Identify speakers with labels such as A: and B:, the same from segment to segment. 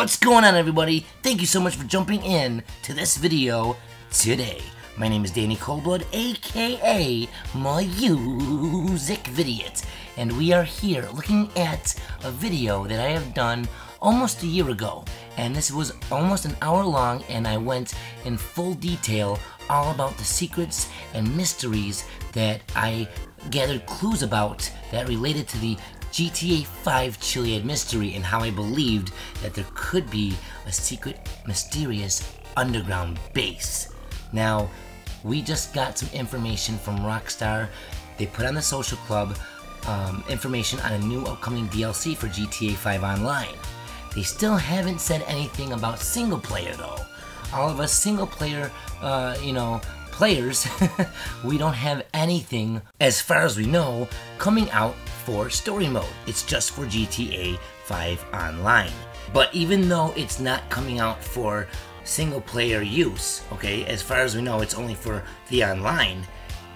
A: What's going on, everybody? Thank you so much for jumping in to this video today. My name is Danny ColdBlood, aka MusicVidiot, and we are here looking at a video that I have done almost a year ago, and this was almost an hour long, and I went in full detail all about the secrets and mysteries that I gathered clues about that related to the GTA5 Chiliad Mystery, and how I believed that there could be a secret, mysterious underground base. Now, we just got some information from Rockstar. They put on the social club information on a new upcoming DLC for GTA5 Online. They still haven't said anything about single player though. All of us single player, players, we don't have anything, as far as we know, coming out for story mode. It's just for GTA 5 Online. But even though it's not coming out for single player use, okay, as far as we know, it's only for the online,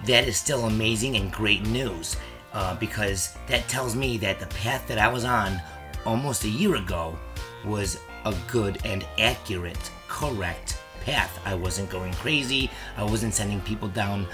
A: that is still amazing and great news, because that tells me that the path that I was on almost a year ago was a good and accurate, correct path. I wasn't going crazy. I wasn't sending people down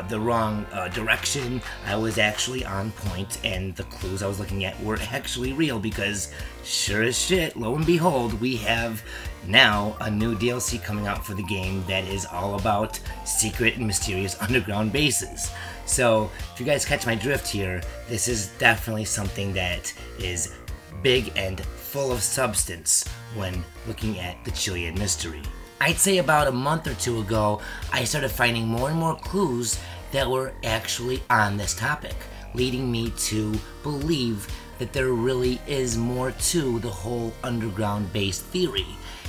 A: the wrong direction. I was actually on point, and the clues I was looking at were actually real, because sure as shit, lo and behold, we have now a new DLC coming out for the game that is all about secret and mysterious underground bases. So if you guys catch my drift here, this is definitely something that is big and full of substance when looking at the Chiliad Mystery. I'd say about a month or two ago, I started finding more and more clues that were actually on this topic, leading me to believe that there really is more to the whole underground base theory.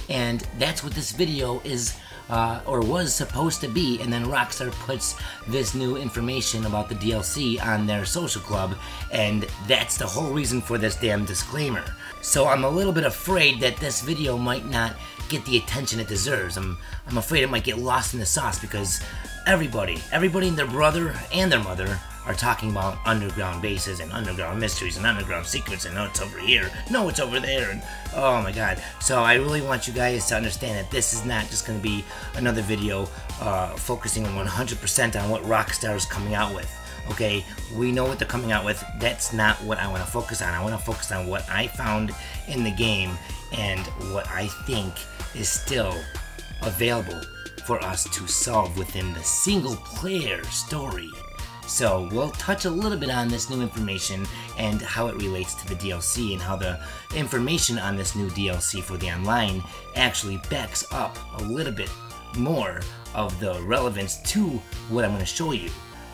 A: And that's what this video is, or was supposed to be, and then Rockstar puts this new information about the DLC on their social club, and that's the whole reason for this damn disclaimer. So I'm a little bit afraid that this video might not get the attention it deserves. I'm afraid it might get lost in the sauce, because everybody and their brother and their mother are talking about underground bases and underground mysteries and underground secrets, and no, it's over here, no, it's over there, and oh my god. So I really want you guys to understand that this is not just going to be another video focusing 100% on what Rockstar is coming out with. Okay, we know what they're coming out with. That's not what I want to focus on. I want to focus on what I found in the game and what I think is still available for us to solve within the single player story. So we'll touch a little bit on this new information and how it relates to the DLC, and how the information on this new DLC for the online actually backs up a little bit more of the relevance to what I'm going to show you.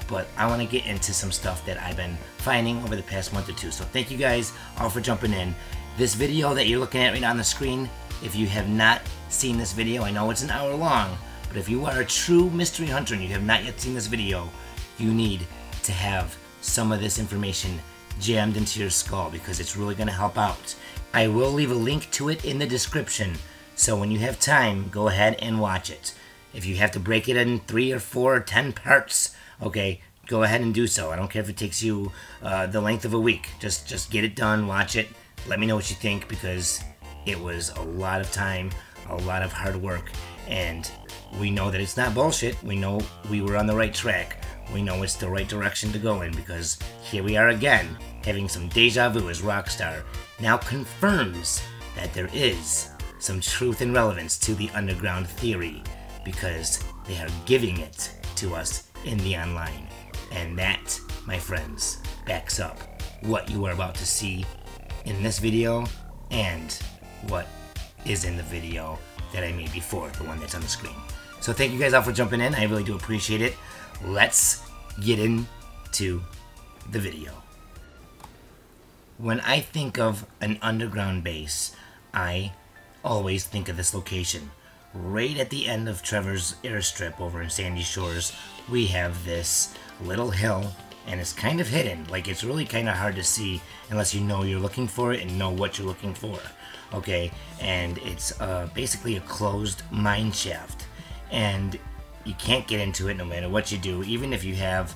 A: But I want to get into some stuff that I've been finding over the past month or two. So thank you guys all for jumping in. This video that you're looking at right now on the screen, if you have not seen this video, I know it's an hour long, but if you are a true mystery hunter and you have not yet seen this video, you need to have some of this information jammed into your skull, because it's really going to help out. I will leave a link to it in the description, so when you have time, go ahead and watch it. If you have to break it in 3 or 4 or 10 parts, okay, go ahead and do so. I don't care if it takes you the length of a week. Just get it done, watch it, let me know what you think, because it was a lot of time, a lot of hard work, and we know that it's not bullshit. We know we were on the right track. We know it's the right direction to go in, because here we are again, having some deja vu as Rockstar now confirms that there is some truth and relevance to the underground theory, because they are giving it to us in the online. And that, my friends, backs up what you are about to see in this video and what is in the video that I made before, the one that's on the screen. So thank you guys all for jumping in. I really do appreciate it. Let's get into the video. When I think of an underground base, I always think of this location. Right at the end of Trevor's airstrip over in Sandy Shores, we have this little hill, and it's kind of hidden. Like, it's really kind of hard to see unless you know you're looking for it and know what you're looking for. Okay, and it's basically a closed mine shaft, and you can't get into it no matter what you do. Even if you have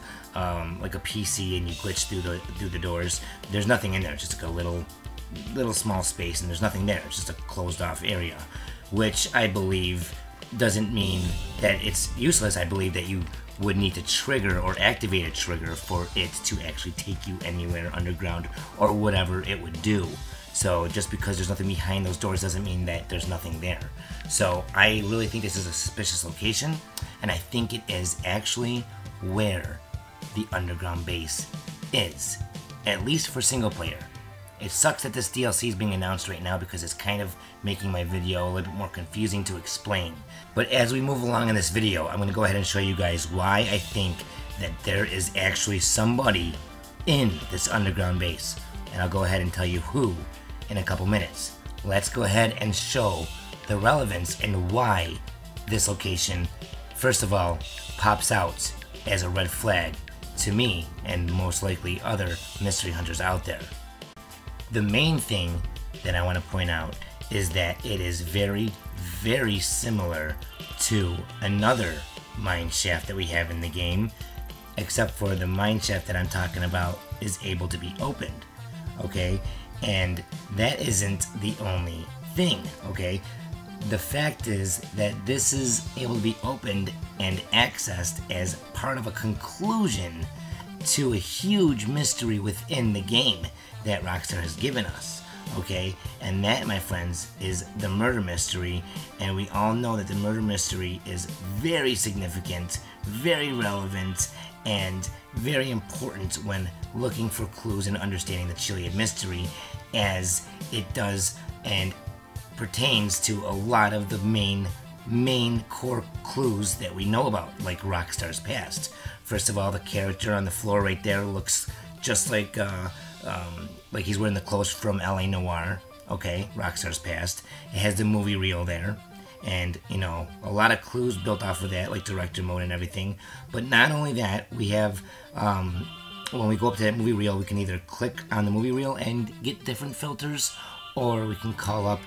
A: like a PC and you glitch through the doors, there's nothing in there. It's just like a little little small space and there's nothing there. It's just a closed off area, which I believe doesn't mean that it's useless. I believe that you would need to trigger or activate a trigger for it to actually take you anywhere underground or whatever it would do. So just because there's nothing behind those doors doesn't mean that there's nothing there. So I really think this is a suspicious location, and I think it is actually where the underground base is, at least for single player. It sucks that this DLC is being announced right now because it's kind of making my video a little bit more confusing to explain. But as we move along in this video, I'm going to go ahead and show you guys why I think that there is actually somebody in this underground base. And I'll go ahead and tell you who in a couple minutes. Let's go ahead and show the relevance and why this location, first of all, pops out as a red flag to me and most likely other mystery hunters out there. The main thing that I want to point out is that it is very, very similar to another mineshaft that we have in the game, except for the mineshaft that I'm talking about is able to be opened, okay? And that isn't the only thing, okay? The fact is that this is able to be opened and accessed as part of a conclusion to a huge mystery within the game that Rockstar has given us, okay? And that, my friends, is the murder mystery, and we all know that the murder mystery is very significant, very relevant, and very important when looking for clues and understanding the Chiliad mystery, as it does and pertains to a lot of the main core clues that we know about, like Rockstar's Past. First of all, the character on the floor right there looks just like he's wearing the clothes from L.A.NOIRE, okay, Rockstar's Past. It has the movie reel there, and, you know, a lot of clues built off of that, like director mode and everything. But not only that, we have, when we go up to that movie reel, we can either click on the movie reel and get different filters, or we can call up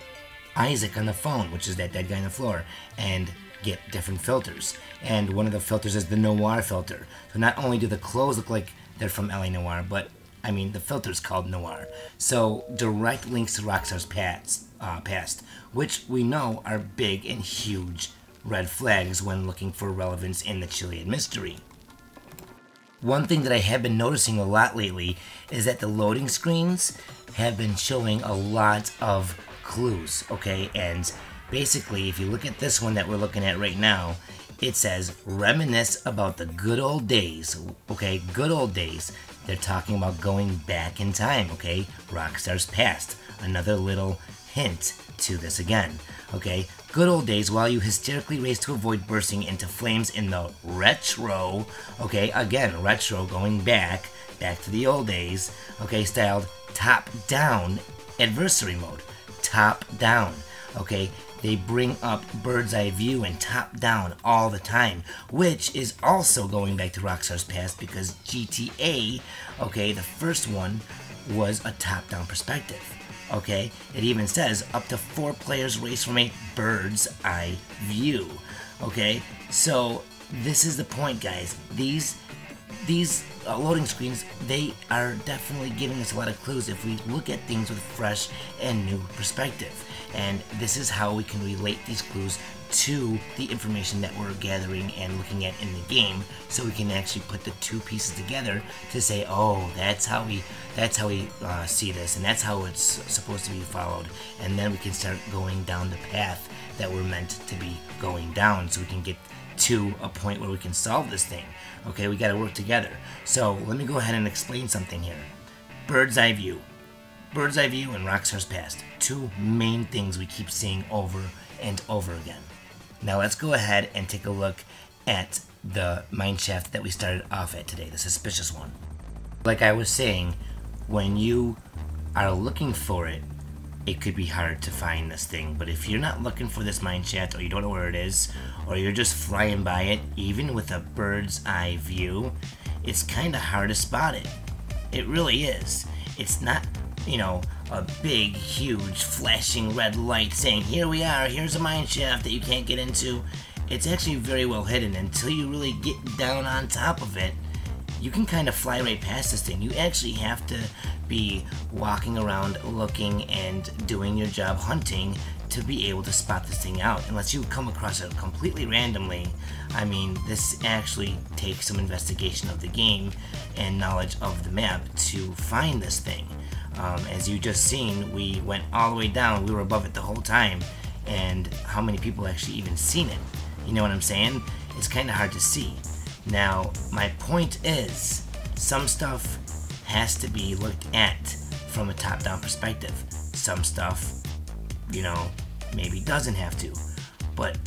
A: Isaac on the phone, which is that dead guy on the floor, and get different filters. And one of the filters is the noir filter. So not only do the clothes look like they're from L.A.NOIRE, but I mean, the filter's called Noir. So direct links to Rockstar's past, which we know are big and huge red flags when looking for relevance in the Chiliad mystery. One thing that I have been noticing a lot lately is that the loading screens have been showing a lot of clues, okay? And basically, if you look at this one that we're looking at right now, it says, reminisce about the good old days, okay? Good old days. They're talking about going back in time, okay? Rockstar's Past. Another little hint to this again, okay? Good old days while you hysterically race to avoid bursting into flames in the retro, okay? Again, retro, going back to the old days, okay? Styled top-down adversary mode. Top-down, okay? They bring up bird's eye view and top down all the time, which is also going back to Rockstar's Past because GTA, okay, the first one was a top down perspective, okay? It even says up to 4 players race from a bird's eye view, okay? So this is the point, guys. These loading screens, they are definitely giving us a lot of clues if we look at things with a fresh and new perspective. And this is how we can relate these clues to the information that we're gathering and looking at in the game, so we can actually put the two pieces together to say, oh, that's how we see this, and that's how it's supposed to be followed. And then we can start going down the path that we're meant to be going down, so we can get to a point where we can solve this thing. Okay, we got to work together. So let me go ahead and explain something here. Bird's eye view. Bird's eye view and Rockstar's Past. Two main things we keep seeing over and over again. Now let's go ahead and take a look at the mineshaft that we started off at today, the suspicious one. Like I was saying, when you are looking for it, it could be hard to find this thing. But if you're not looking for this mineshaft, or you don't know where it is, or you're just flying by it, even with a bird's eye view, it's kind of hard to spot it. It really is. It's not, you know, a big, huge, flashing red light saying, here we are, here's a mineshaft that you can't get into. It's actually very well hidden. Until you really get down on top of it, you can kind of fly right past this thing. You actually have to be walking around looking and doing your job hunting to be able to spot this thing out, unless you come across it completely randomly. I mean, this actually takes some investigation of the game and knowledge of the map to find this thing. As you just seen, we went all the way down, we were above it the whole time, and how many people actually even seen it? You know what I'm saying? It's kind of hard to see. Now, my point is, some stuff has to be looked at from a top-down perspective. Some stuff, you know, maybe doesn't have to. But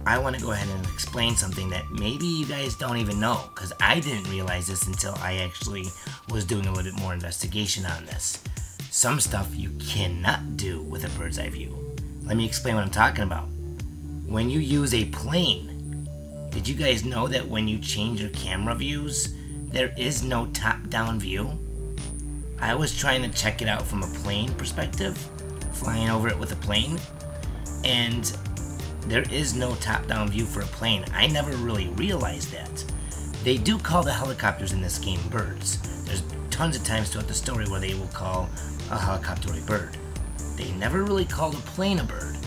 A: I want to go ahead and explain something that maybe you guys don't even know, because I didn't realize this until I actually was doing a little bit more investigation on this. Some stuff you cannot do with a bird's eye view. Let me explain what I'm talking about. When you use a plane, did you guys know that when you change your camera views, there is no top-down view? I was trying to check it out from a plane perspective, flying over it with a plane, and there is no top-down view for a plane. I never really realized that. They do call the helicopters in this game birds. There's tons of times throughout the story where they will call a helicopter a bird. They never really called a plane a bird.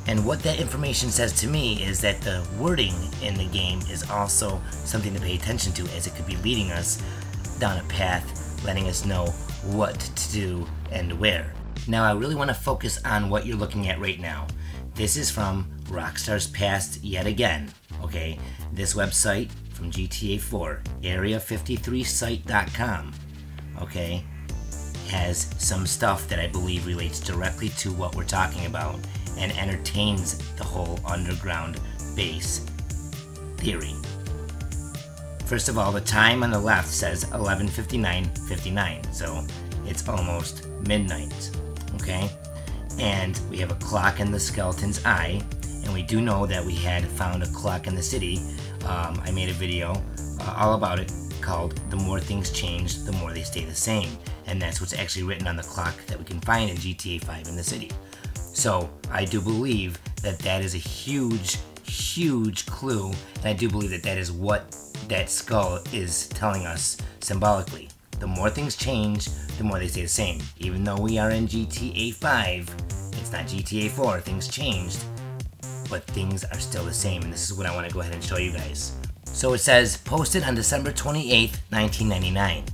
A: And what that information says to me is that the wording in the game is also something to pay attention to, as it could be leading us down a path, letting us know what to do and where. Now I really want to focus on what you're looking at right now. This is from Rockstars Path yet again, okay? This website from GTA4, area53site.com, okay, has some stuff that I believe relates directly to what we're talking about and entertains the whole underground base theory. First of all, the time on the left says 11:59:59, so it's almost midnight, okay? And we have a clock in the skeleton's eye, and we do know that we had found a clock in the city. I made a video all about it called "The More Things Change, the More They Stay the Same," and that's what's actually written on the clock that we can find in GTA5 in the city. So I do believe that that is a huge, huge clue, and I do believe that that is what that skull is telling us symbolically. The more things change, the more they stay the same. Even though we are in GTA5, it's not GTA4, things changed, but things are still the same, and this is what I want to go ahead and show you guys. So it says, posted on December 28th, 1999.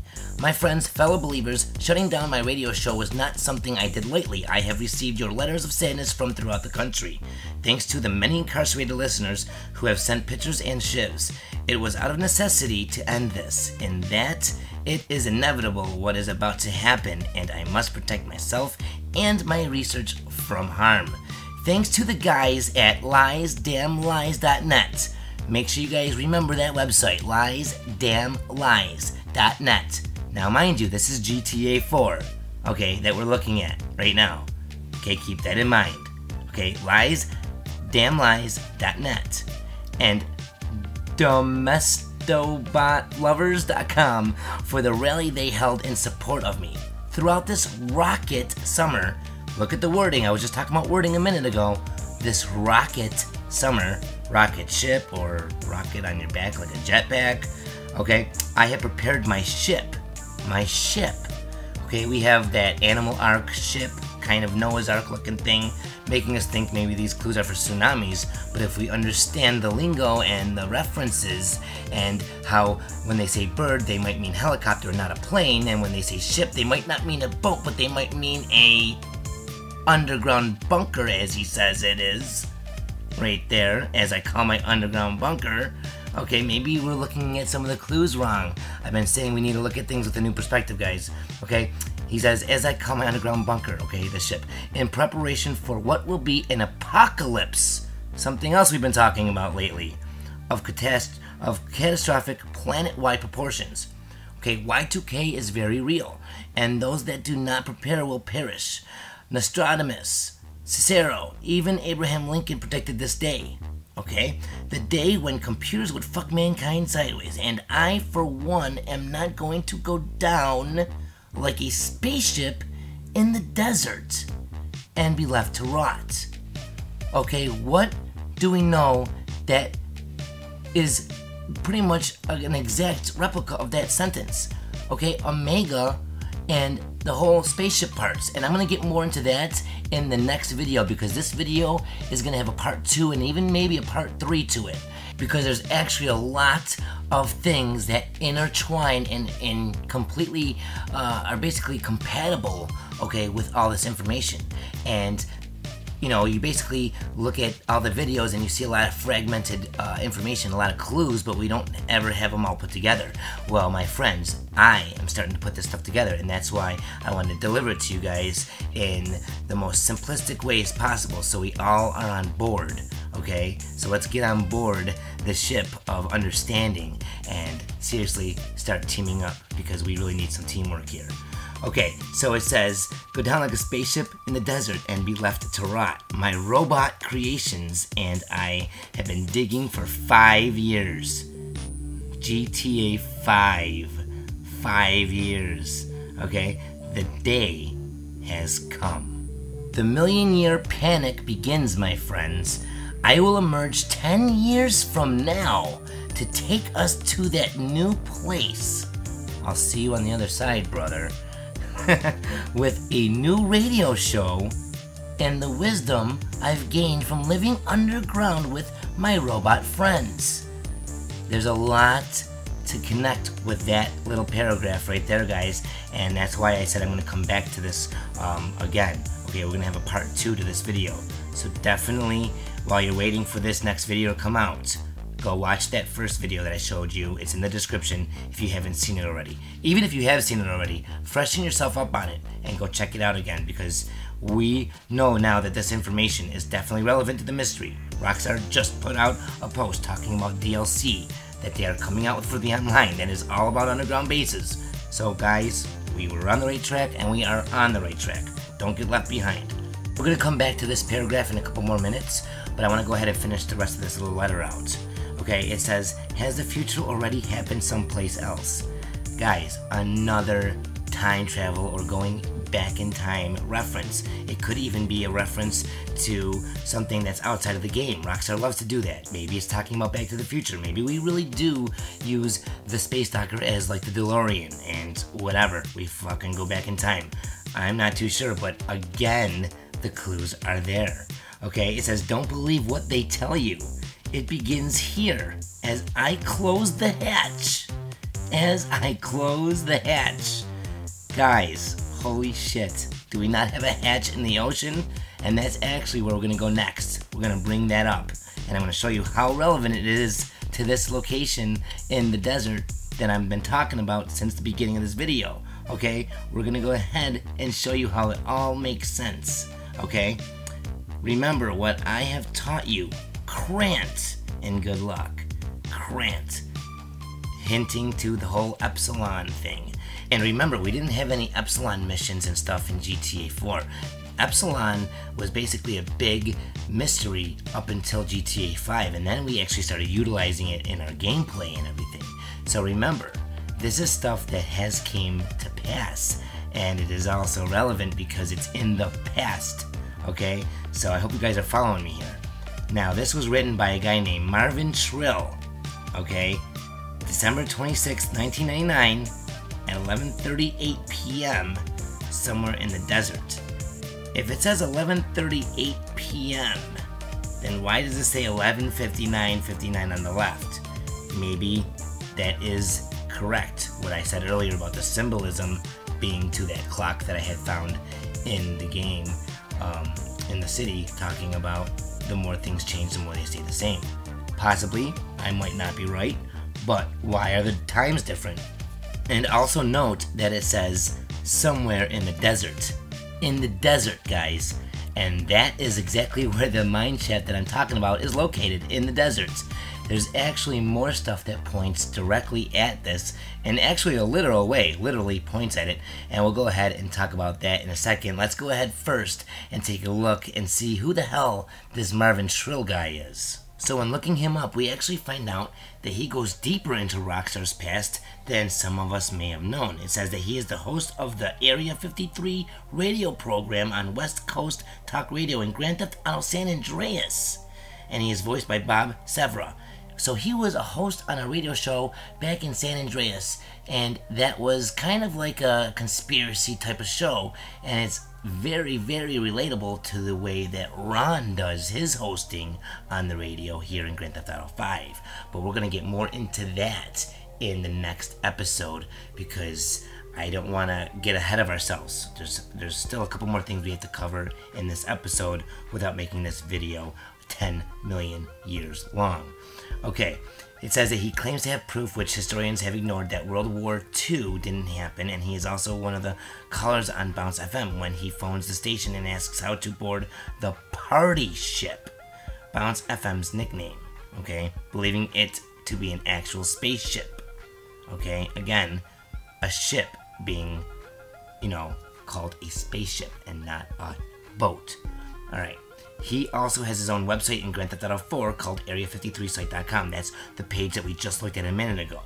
A: My friends, fellow believers, shutting down my radio show was not something I did lightly. I have received your letters of sadness from throughout the country. Thanks to the many incarcerated listeners who have sent pictures and shivs. It was out of necessity to end this, in that it is inevitable what is about to happen, and I must protect myself and my research from harm. Thanks to the guys at liesdamnlies.net. Make sure you guys remember that website, liesdamnlies.net. Now mind you, this is GTA 4, okay, that we're looking at right now. Okay, keep that in mind. Okay, liesdamnlies.net and domestobotlovers.com for the rally they held in support of me. Throughout this rocket summer, look at the wording, I was just talking about wording a minute ago. This rocket summer, rocket ship or rocket on your back like a jetpack, okay, I have prepared my ship. Okay, we have that Animal Ark ship, kind of Noah's Ark looking thing, making us think maybe these clues are for tsunamis, but if we understand the lingo and the references and how when they say bird they might mean helicopter, not a plane, and when they say ship they might not mean a boat, but they might mean a underground bunker, as he says it is, right there, as I call my underground bunker. Okay, maybe we're looking at some of the clues wrong. I've been saying we need to look at things with a new perspective, guys. Okay, he says, as I call my underground bunker, okay, the ship, in preparation for what will be an apocalypse, something else we've been talking about lately, of catastrophic planet-wide proportions. Okay, Y2K is very real, and those that do not prepare will perish. Nostradamus, Cicero, even Abraham Lincoln predicted this day. Okay, the day when computers would fuck mankind sideways, and I, for one, am not going to go down like a spaceship in the desert and be left to rot. Okay, what do we know that is pretty much an exact replica of that sentence. Okay, Omega and the whole spaceship parts. And I'm gonna get more into that in the next video, because this video is gonna have a part 2 and even maybe a part 3 to it. Because there's actually a lot of things that intertwine and completely are basically compatible, okay, with all this information. And you know, you basically look at all the videos and you see a lot of fragmented information, a lot of clues, but we don't ever have them all put together. Well, my friends, I am starting to put this stuff together, and that's why I want to deliver it to you guys in the most simplistic ways possible, so we all are on board, okay? So let's get on board the ship of understanding and seriously start teaming up, because we really need some teamwork here. Okay, so it says, go down like a spaceship in the desert and be left to rot. My robot creations and I have been digging for 5 years. GTA 5. 5 years. Okay, the day has come. The million-year panic begins, my friends. I will emerge 10 years from now to take us to that new place. I'll see you on the other side, brother. With a new radio show and the wisdom I've gained from living underground with my robot friends. There's a lot to connect with that little paragraph right there, guys, and that's why I said I'm going to come back to this again. Okay, we're going to have a part 2 to this video, so definitely while you're waiting for this next video to come out, go watch that first video that I showed you. It's in the description if you haven't seen it already. Even if you have seen it already, freshen yourself up on it and go check it out again, because we know now that this information is definitely relevant to the mystery. Rockstar just put out a post talking about DLC that they are coming out with for the online that is all about underground bases. So guys, we were on the right track and we are on the right track. Don't get left behind. We're going to come back to this paragraph in a couple more minutes, but I want to go ahead and finish the rest of this little letter out. Okay, it says, has the future already happened someplace else? Guys, another time travel or going back in time reference. It could even be a reference to something that's outside of the game. Rockstar loves to do that. Maybe it's talking about Back to the Future. Maybe we really do use the Space Docker as like the DeLorean and whatever. We fucking go back in time. I'm not too sure, but again, the clues are there. Okay, it says, don't believe what they tell you. It begins here, as I close the hatch. As I close the hatch. Guys, holy shit. Do we not have a hatch in the ocean? And that's actually where we're going to go next. We're going to bring that up. And I'm going to show you how relevant it is to this location in the desert that I've been talking about since the beginning of this video. Okay? We're going to go ahead and show you how it all makes sense. Okay? Remember what I have taught you. Crant and good luck. Crant. Hinting to the whole Epsilon thing. And remember, we didn't have any Epsilon missions and stuff in GTA 4. Epsilon was basically a big mystery up until GTA 5, and then we actually started utilizing it in our gameplay and everything. So remember, this is stuff that has came to pass, and it is also relevant because it's in the past. Okay? So I hope you guys are following me here. Now, this was written by a guy named Marvin Shrill, okay? December 26, 1999, at 11:38 p.m., somewhere in the desert. If it says 11:38 p.m., then why does it say 11:59:59 on the left? Maybe that is correct, what I said earlier about the symbolism being to that clock that I had found in the game, in the city, talking about the more things change, the more they stay the same. Possibly, I might not be right, but why are the times different? And also note that it says somewhere in the desert. In the desert, guys. And that is exactly where the Mineshaft that I'm talking about is located, in the desert. There's actually more stuff that points directly at this, in actually a literal way, literally points at it, and we'll go ahead and talk about that in a second. Let's go ahead first and take a look and see who the hell this Marvin Shrill guy is. So in looking him up, we actually find out that he goes deeper into Rockstar's past than some of us may have known. It says that he is the host of the Area 53 radio program on West Coast Talk Radio in Grand Theft Auto San Andreas. And he is voiced by Bob Severa. So he was a host on a radio show back in San Andreas, and that was kind of like a conspiracy type of show, and it's very, very relatable to the way that Ron does his hosting on the radio here in Grand Theft Auto 5. But we're going to get more into that in the next episode, because I don't want to get ahead of ourselves. There's still a couple more things we have to cover in this episode without making this video 10 million years long. Okay, it says that he claims to have proof, which historians have ignored, that World War II didn't happen, and he is also one of the callers on Bounce FM when he phones the station and asks how to board the party ship, Bounce FM's nickname, okay, believing it to be an actual spaceship, okay, again, a ship being, you know, called a spaceship and not a boat. Alright. He also has his own website in Grand Theft Auto 4 called Area53site.com. That's the page that we just looked at a minute ago.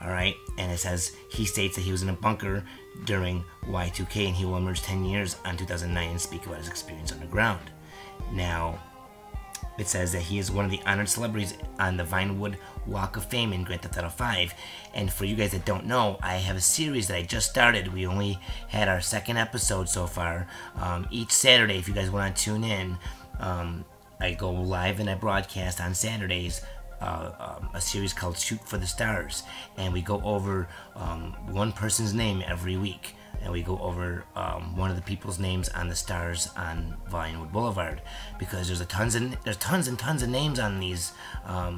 A: Alright, and it says he states that he was in a bunker during Y2K and he will emerge 10 years on 2009 and speak about his experience underground. Now, it says that he is one of the honored celebrities on the Vinewood Walk of Fame in Grand Theft Auto 5. And for you guys that don't know, I have a series that I just started. We only had our second episode so far. Each Saturday, if you guys want to tune in, I go live and I broadcast on Saturdays a series called Shoot for the Stars, and we go over one person's name every week, and we go over one of the people's names on the stars on Vinewood Boulevard, because there's tons and tons of names on these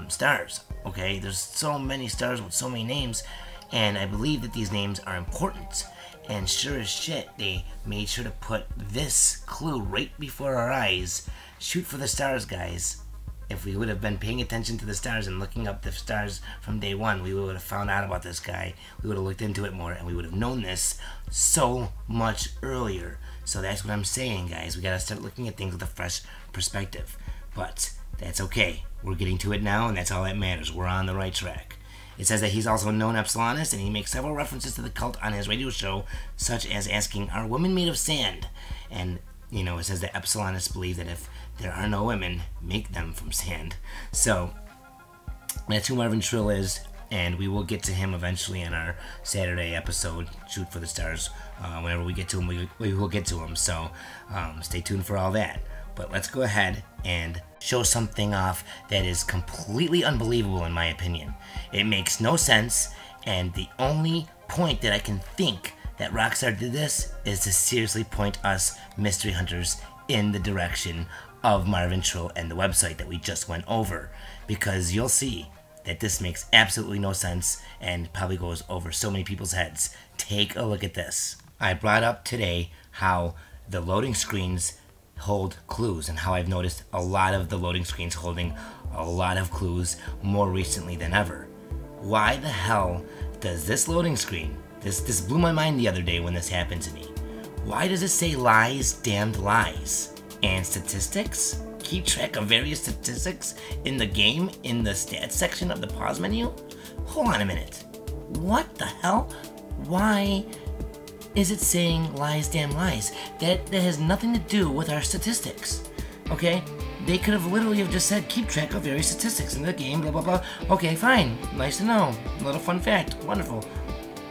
A: stars. Okay, there's so many stars with so many names, and I believe that these names are important. And sure as shit, they made sure to put this clue right before our eyes. Shoot for the stars, guys. If we would have been paying attention to the stars and looking up the stars from day one, we would have found out about this guy. We would have looked into it more, and we would have known this so much earlier. So that's what I'm saying, guys. We gotta start looking at things with a fresh perspective. But that's okay. We're getting to it now, and that's all that matters. We're on the right track. It says that he's also a known Epsilonist, and he makes several references to the cult on his radio show, such as asking, "Are women made of sand?" And, you know, it says that Epsilonists believe that if there are no women, make them from sand. So, that's who Marvin Shrill is, and we will get to him eventually in our Saturday episode, Shoot for the Stars. Whenever we get to him, we will get to him, so stay tuned for all that. But let's go ahead and show something off that is completely unbelievable in my opinion. It makes no sense, and the only point that I can think that Rockstar did this is to seriously point us mystery hunters in the direction of Marvin Shrill and the website that we just went over, because you'll see that this makes absolutely no sense and probably goes over so many people's heads. Take a look at this. I brought up today how the loading screens hold clues, and how I've noticed a lot of the loading screens holding a lot of clues more recently than ever. Why the hell does this loading screen, this blew my mind the other day when this happened to me. Why does it say lies, damned lies? And statistics? Keep track of various statistics in the game in the stats section of the pause menu? Hold on a minute. What the hell? Why is it saying lies, damn lies? That has nothing to do with our statistics, okay? They could have literally have just said, keep track of various statistics in the game, blah, blah, blah. Okay, fine, nice to know. A little fun fact, wonderful.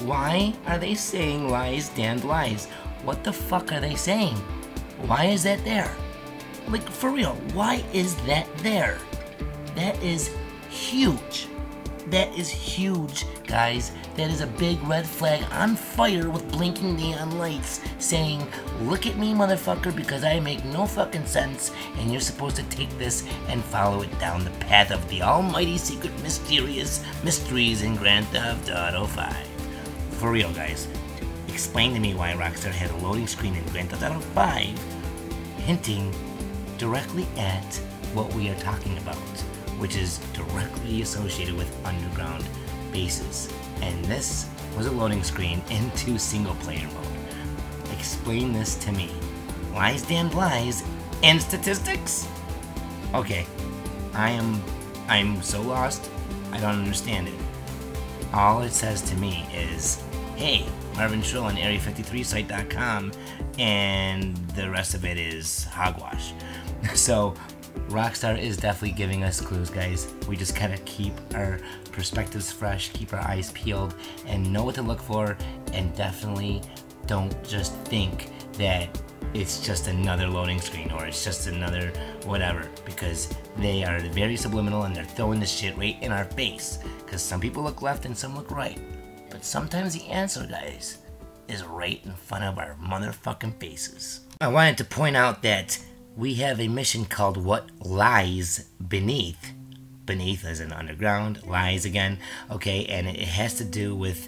A: Why are they saying lies, damned lies? What the fuck are they saying? Why is that there? Like, for real, why is that there? That is huge. That is huge, guys. That is a big red flag on fire with blinking neon lights saying, look at me, motherfucker, because I make no fucking sense, and you're supposed to take this and follow it down the path of the almighty secret mysterious mysteries in Grand Theft Auto 5. For real, guys. Explain to me why Rockstar had a loading screen in Grand Theft Auto 5 hinting directly at what we are talking about, which is directly associated with underground bases. And this was a loading screen into single player mode. Explain this to me. Lies, damned lies, and statistics? Okay, I'm so lost, I don't understand it. All it says to me is, hey, Marvin Shrill on Area53site.com, and the rest of it is hogwash. So, Rockstar is definitely giving us clues, guys. We just gotta keep our perspectives fresh, keep our eyes peeled, and know what to look for, and definitely don't just think that it's just another loading screen or it's just another whatever, because they are very subliminal and they're throwing this shit right in our face, because some people look left and some look right. But sometimes the answer, guys, is right in front of our motherfucking faces. I wanted to point out that we have a mission called What Lies Beneath. Beneath as in underground, lies again, okay, and it has to do with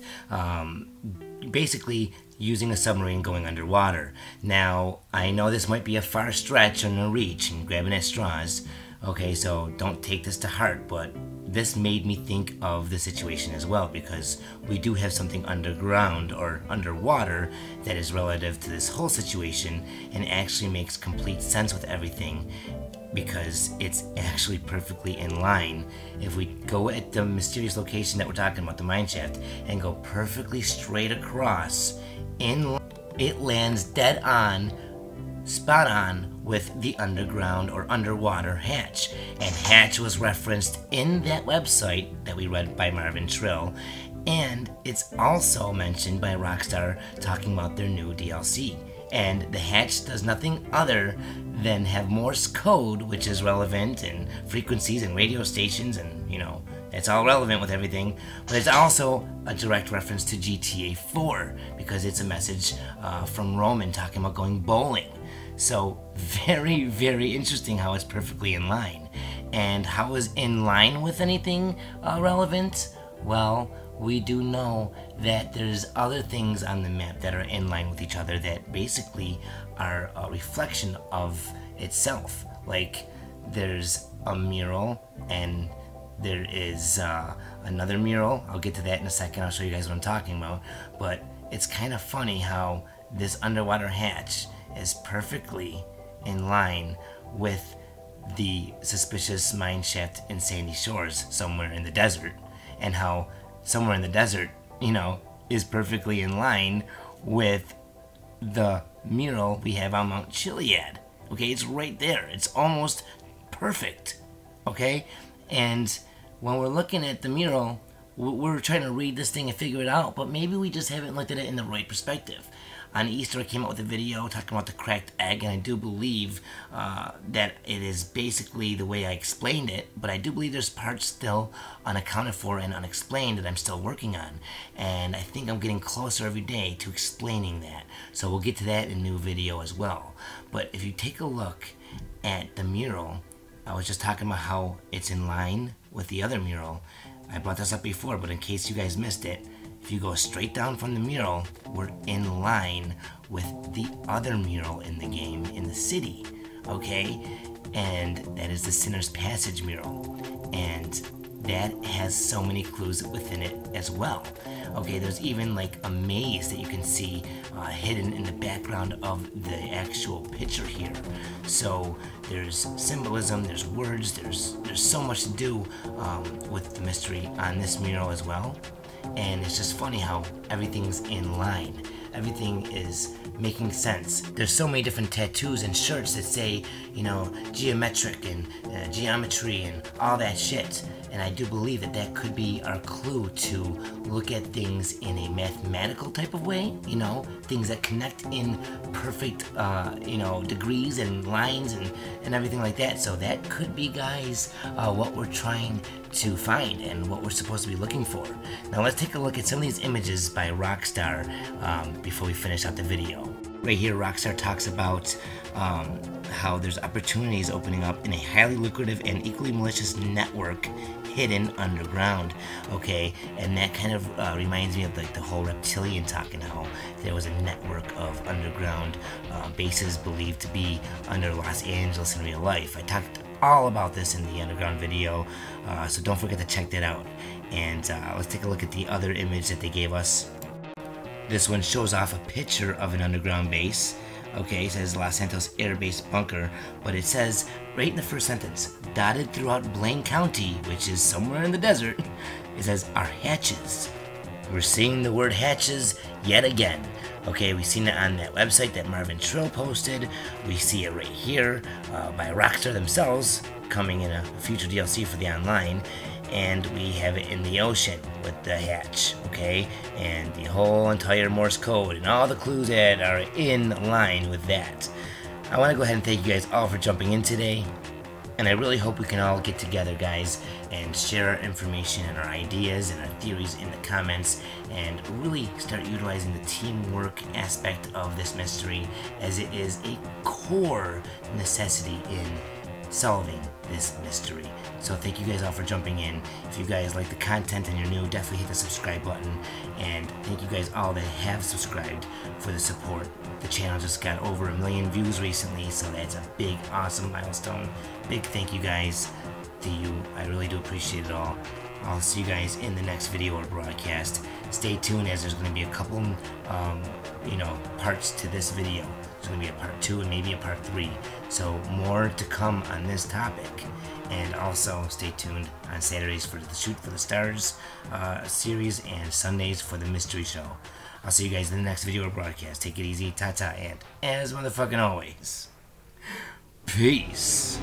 A: basically using a submarine going underwater. Now, I know this might be a far stretch on the reach and grabbing at straws, okay, so don't take this to heart, but this made me think of the situation as well, because we do have something underground or underwater that is relative to this whole situation and actually makes complete sense with everything, because it's actually perfectly in line. If we go at the mysterious location that we're talking about, the Mineshaft, and go perfectly straight across, it lands dead on, spot on, with the underground or underwater hatch. And hatch was referenced in that website that we read by Marvin Shrill, and it's also mentioned by Rockstar talking about their new DLC. And the hatch does nothing other than have Morse code, which is relevant, and frequencies and radio stations, and you know, it's all relevant with everything. But it's also a direct reference to GTA 4, because it's a message from Roman talking about going bowling. So very, very interesting how it's perfectly in line. And how is in line with anything relevant? Well, we do know that there's other things on the map that are in line with each other that basically are a reflection of itself. Like, there's a mural, and there is another mural. I'll get to that in a second. I'll show you guys what I'm talking about. But it's kind of funny how this underwater hatch is perfectly in line with the suspicious mineshaft in Sandy Shores somewhere in the desert, and how somewhere in the desert, you know, is perfectly in line with the mural we have on Mount Chiliad. Okay, it's right there. It's almost perfect. Okay, and when we're looking at the mural, we're trying to read this thing and figure it out, but maybe we just haven't looked at it in the right perspective. On Easter, I came out with a video talking about the cracked egg, and I do believe that it is basically the way I explained it, but I do believe there's parts still unaccounted for and unexplained that I'm still working on, and I think I'm getting closer every day to explaining that, so we'll get to that in a new video as well. But if you take a look at the mural, I was just talking about how it's in line with the other mural. I brought this up before, but in case you guys missed it, if you go straight down from the mural, we're in line with the other mural in the game in the city, okay? And that is the Sinner's Passage mural. And that has so many clues within it as well. Okay, there's even like a maze that you can see hidden in the background of the actual picture here. So there's symbolism, there's words, there's so much to do with the mystery on this mural as well. And it's just funny how everything's in line. Everything is making sense. There's so many different tattoos and shirts that say, you know, geometric and geometry and all that shit. And I do believe that that could be our clue to look at things in a mathematical type of way, you know, things that connect in perfect, you know, degrees and lines and everything like that. So that could be, guys, what we're trying to find and what we're supposed to be looking for. Now let's take a look at some of these images by Rockstar before we finish out the video. Right here, Rockstar talks about how there's opportunities opening up in a highly lucrative and equally malicious network hidden underground, okay? And that kind of reminds me of like the whole reptilian talk and how there was a network of underground bases believed to be under Los Angeles in real life. I talked all about this in the underground video, so don't forget to check that out. And let's take a look at the other image that they gave us. This one shows off a picture of an underground base. Okay, it says Los Santos Air Base Bunker, but it says right in the first sentence, dotted throughout Blaine County, which is somewhere in the desert, it says our hatches. We're seeing the word hatches yet again. Okay, we've seen it on that website that Marvin Shrill posted. We see it right here by Rockstar themselves, coming in a future DLC for the online. And we have it in the ocean with the hatch, okay? And the whole entire Morse code and all the clues that are in line with that. I want to go ahead and thank you guys all for jumping in today. And I really hope we can all get together, guys, and share our information and our ideas and our theories in the comments and really start utilizing the teamwork aspect of this mystery, as it is a core necessity in solving this mystery. So thank you guys all for jumping in. If you guys like the content and you're new, definitely hit the subscribe button. And thank you guys all that have subscribed for the support. The channel just got over 1 million views recently, so that's a big, awesome milestone. Big thank you guys to you. I really do appreciate it all. I'll see you guys in the next video or broadcast. Stay tuned, as there's going to be a couple, parts to this video. There's going to be a part 2 and maybe a part 3. So more to come on this topic. And also stay tuned on Saturdays for the Shoot for the Stars series and Sundays for the Mystery Show. I'll see you guys in the next video or broadcast. Take it easy, ta-ta, and as motherfucking always, peace.